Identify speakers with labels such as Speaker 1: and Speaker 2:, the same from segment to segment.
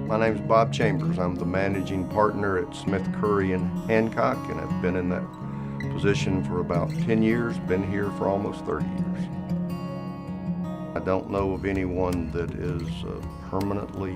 Speaker 1: My name's Bob Chambers. I'm the managing partner at Smith, Currie in Hancock, and I've been in that position for about 10 years, been here for almost 30 years. I don't know of anyone that is permanently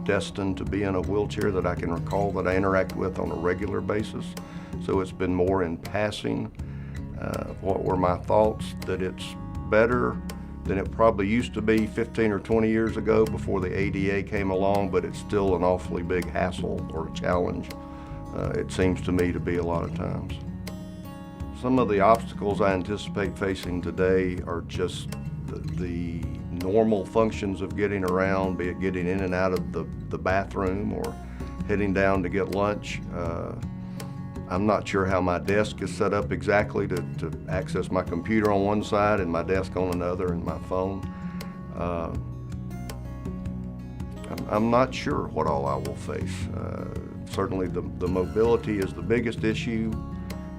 Speaker 1: destined to be in a wheelchair that I can recall that I interact with on a regular basis. So it's been more in passing. What were my thoughts? That it's better than it probably used to be 15 or 20 years ago before the ADA came along, but it's still an awfully big hassle or a challenge, it seems to me to be a lot of times. Some of the obstacles I anticipate facing today are just the normal functions of getting around, be it getting in and out of the bathroom or heading down to get lunch. I'm not sure how my desk is set up exactly to access my computer on one side and my desk on another and my phone. I'm not sure what all I will face. Certainly the mobility is the biggest issue.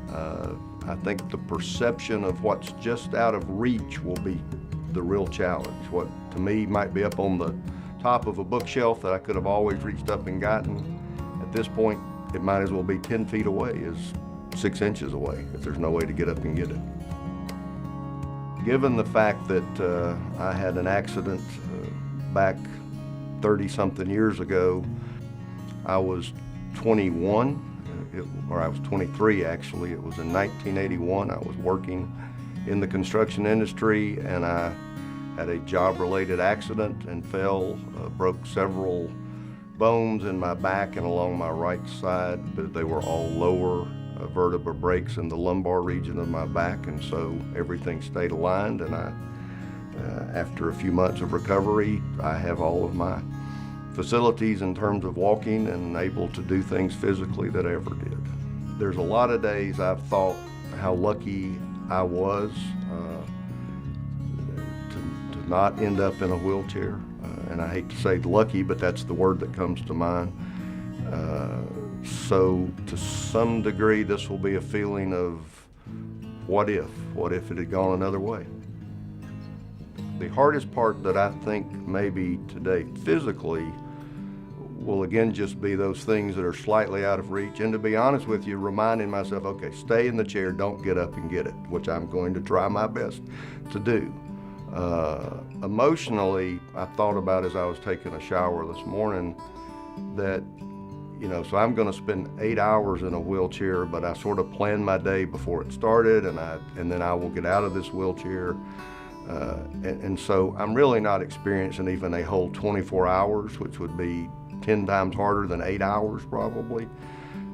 Speaker 1: I think the perception of what's just out of reach will be the real challenge. What to me might be up on the top of a bookshelf that I could have always reached up and gotten, at this point it might as well be 10 feet away as 6 inches away if there's no way to get up and get it. Given the fact that I had an accident back 30-something years ago, I was 21, or I was 23 actually. It was in 1981. I was working in the construction industry and I had a job-related accident and fell, broke several bones in my back and along my right side, but they were all lower vertebra breaks in the lumbar region of my back, and so everything stayed aligned, and after a few months of recovery, I have all of my facilities in terms of walking and able to do things physically that I ever did. There's a lot of days I've thought how lucky I was to not end up in a wheelchair. And I hate to say lucky, but that's the word that comes to mind. So to some degree, this will be a feeling of what if it had gone another way? The hardest part that I think maybe today physically will again just be those things that are slightly out of reach. And to be honest with you, reminding myself, okay, stay in the chair, don't get up and get it, which I'm going to try my best to do. Emotionally, I thought about as I was taking a shower this morning that, so I'm going to spend 8 hours in a wheelchair, but I sort of planned my day before it started, and then I will get out of this wheelchair. And so I'm really not experiencing even a whole 24 hours, which would be 10 times harder than 8 hours probably.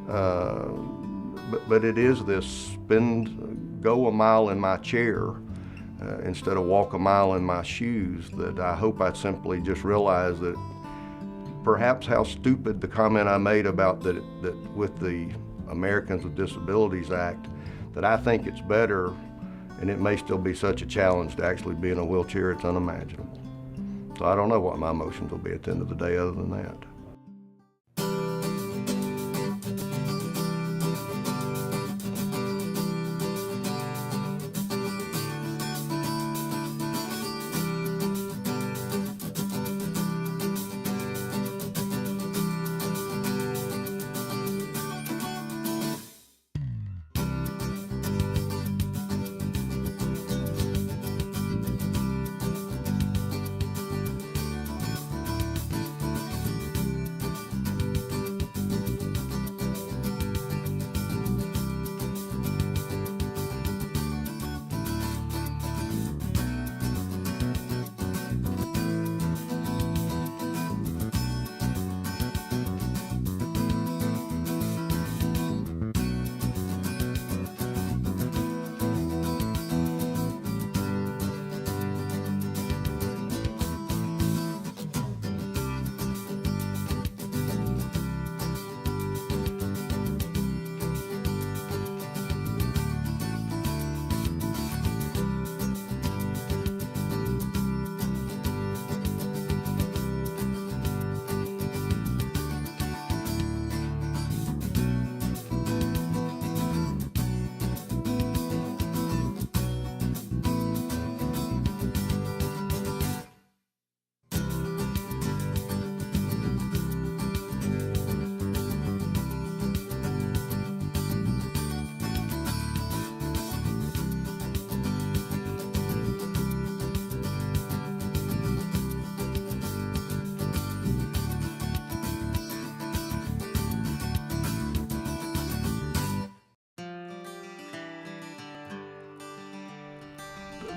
Speaker 1: But it is this go a mile in my chair instead of walk a mile in my shoes that I hope I simply just realize that perhaps how stupid the comment I made about that with the Americans with Disabilities Act, that I think it's better, and it may still be such a challenge to actually be in a wheelchair, it's unimaginable. So I don't know what my emotions will be at the end of the day other than that.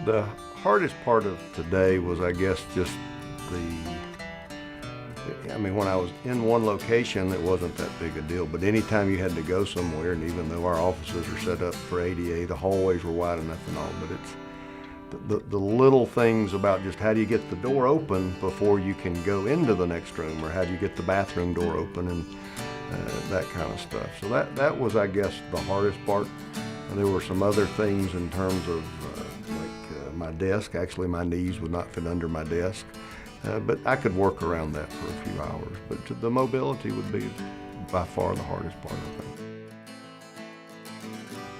Speaker 1: The hardest part of today was, I guess, just when I was in one location, it wasn't that big a deal, but anytime you had to go somewhere, and even though our offices are set up for ADA, the hallways were wide enough and all, but it's the little things about just how do you get the door open before you can go into the next room, or how do you get the bathroom door open, and that kind of stuff. So that was, I guess, the hardest part. And there were some other things in terms of my desk. Actually, my knees would not fit under my desk. But I could work around that for a few hours. But the mobility would be by far the hardest part, I think.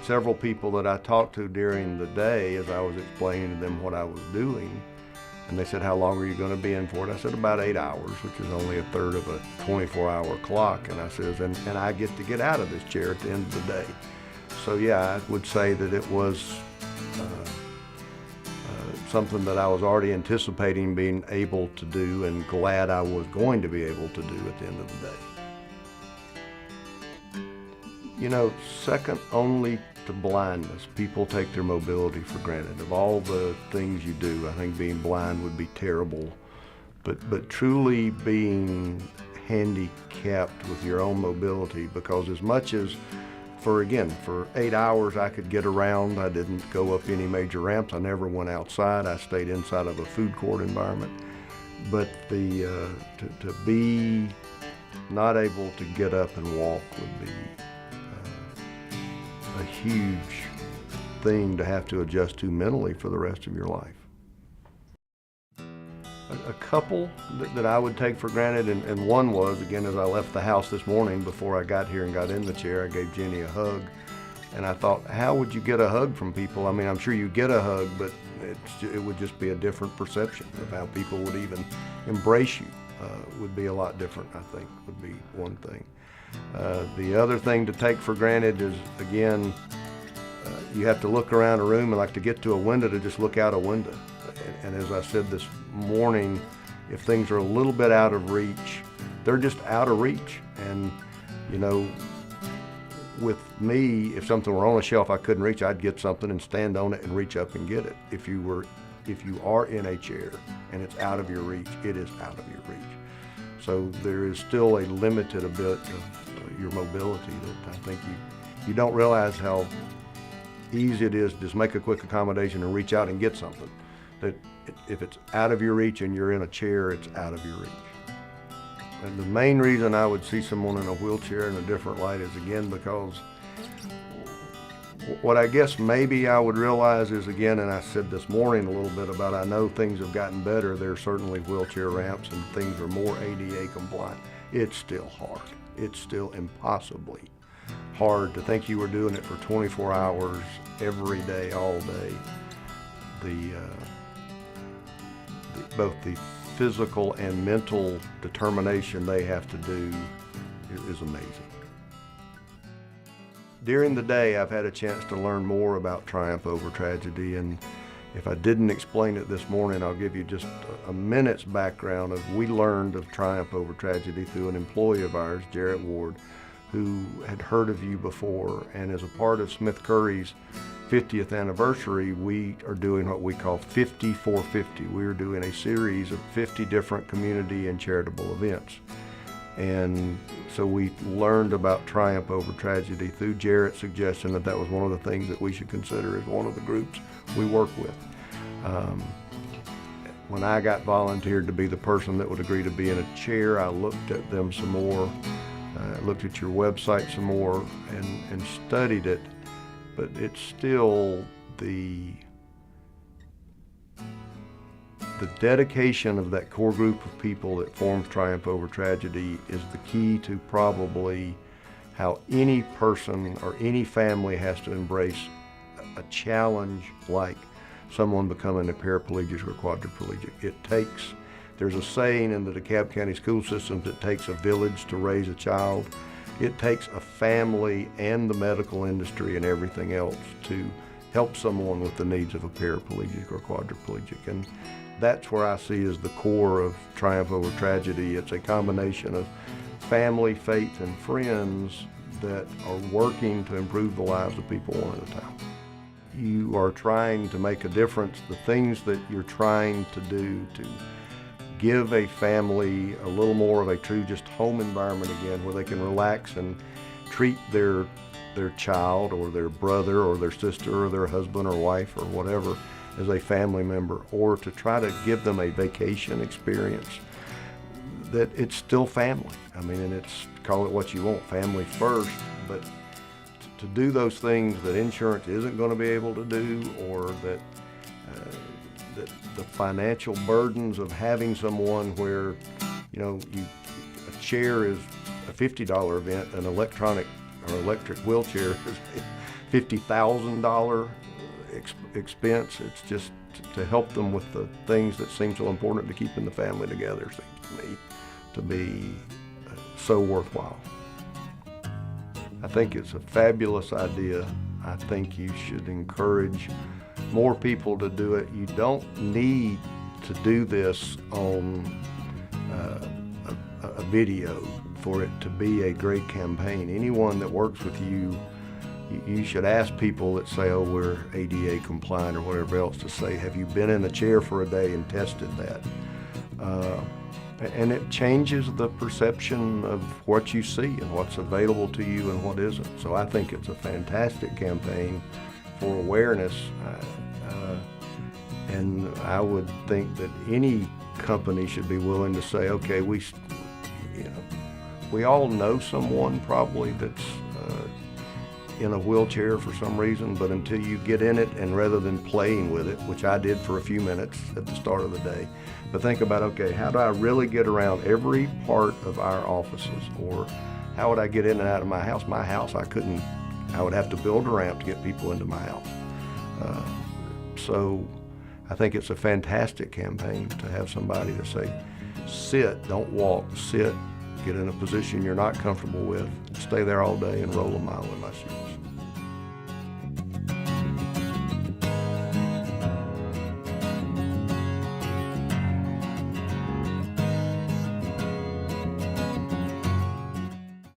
Speaker 1: Several people that I talked to during the day, as I was explaining to them what I was doing, and they said, "How long are you going to be in for it?" I said, "About 8 hours, which is only a third of a 24-hour clock." And I says, and I get to get out of this chair at the end of the day. So yeah, I would say that it was something that I was already anticipating being able to do, and glad I was going to be able to do at the end of the day. You know, second only to blindness, people take their mobility for granted. Of all the things you do, I think being blind would be terrible, but truly being handicapped with your own mobility, because as much as for 8 hours I could get around. I didn't go up any major ramps. I never went outside. I stayed inside of a food court environment. But to be not able to get up and walk would be a huge thing to have to adjust to mentally for the rest of your life. A couple that I would take for granted, and one was, again, as I left the house this morning, before I got here and got in the chair, I gave Jenny a hug. And I thought, how would you get a hug from people? I mean, I'm sure you get a hug, but it would just be a different perception of how people would even embrace you. Would be a lot different, I think, would be one thing. The other thing to take for granted is, again, you have to look around a room, and like to get to a window, to just look out a window. And as I said this morning, if things are a little bit out of reach, they're just out of reach. And, you know, with me, if something were on a shelf I couldn't reach, I'd get something and stand on it and reach up and get it. If you are in a chair and it's out of your reach, it is out of your reach. So there is still a limited bit of your mobility that I think you don't realize how easy it is to just make a quick accommodation and reach out and get something. That if it's out of your reach and you're in a chair, it's out of your reach. And the main reason I would see someone in a wheelchair in a different light is, again, because what I guess maybe I would realize is, again, and I said this morning a little bit about, I know things have gotten better. There's certainly wheelchair ramps and things are more ADA compliant. It's still hard. It's still impossibly hard to think you were doing it for 24 hours every day, all day. Both the physical and mental determination they have to do is amazing. During the day, I've had a chance to learn more about triumph over tragedy, and if I didn't explain it this morning, I'll give you just a minute's background of, we learned of triumph over tragedy through an employee of ours, Jarrett Ward, who had heard of you before, and as a part of Smith Currie's 50th anniversary, we are doing what we call 50 for 50. We're doing a series of 50 different community and charitable events. And so we learned about triumph over tragedy through Jarrett's suggestion that was one of the things that we should consider as one of the groups we work with. When I got volunteered to be the person that would agree to be in a chair, I looked at them some more, looked at your website some more, and studied it. But it's still the dedication of that core group of people that forms Triumph Over Tragedy is the key to probably how any person or any family has to embrace a challenge like someone becoming a paraplegic or quadriplegic. There's a saying in the DeKalb County school systems, it takes a village to raise a child. It takes a family and the medical industry and everything else to help someone with the needs of a paraplegic or quadriplegic. And that's where I see as the core of Triumph Over Tragedy. It's a combination of family, faith, and friends that are working to improve the lives of people one at a time. you are trying to make a difference, the things that you're trying to do to give a family a little more of a true just home environment again, where they can relax and treat their child or their brother or their sister or their husband or wife or whatever as a family member, or to try to give them a vacation experience that it's still family. I mean, and it's, call it what you want, family first, but to do those things that insurance isn't going to be able to do, or that the financial burdens of having someone where, a chair is a $50 event, an electronic or electric wheelchair is a $50,000 expense. It's just to help them with the things that seem so important to keeping the family together, seems to me to be so worthwhile. I think it's a fabulous idea. I think you should encourage more people to do it. You don't need to do this on a video for it to be a great campaign. Anyone that works with you, you should ask people that say, oh, we're ADA compliant or whatever else, to say, have you been in a chair for a day and tested that? And it changes the perception of what you see and what's available to you and what isn't. So I think it's a fantastic campaign for awareness. And I would think that any company should be willing to say, okay, we all know someone probably that's in a wheelchair for some reason, but until you get in it, and rather than playing with it, which I did for a few minutes at the start of the day, but think about, okay, how do I really get around every part of our offices? Or how would I get in and out of my house? My house, I would have to build a ramp to get people into my house. So I think it's a fantastic campaign to have somebody to say, sit, don't walk, sit, get in a position you're not comfortable with, stay there all day and roll a mile in my shoes.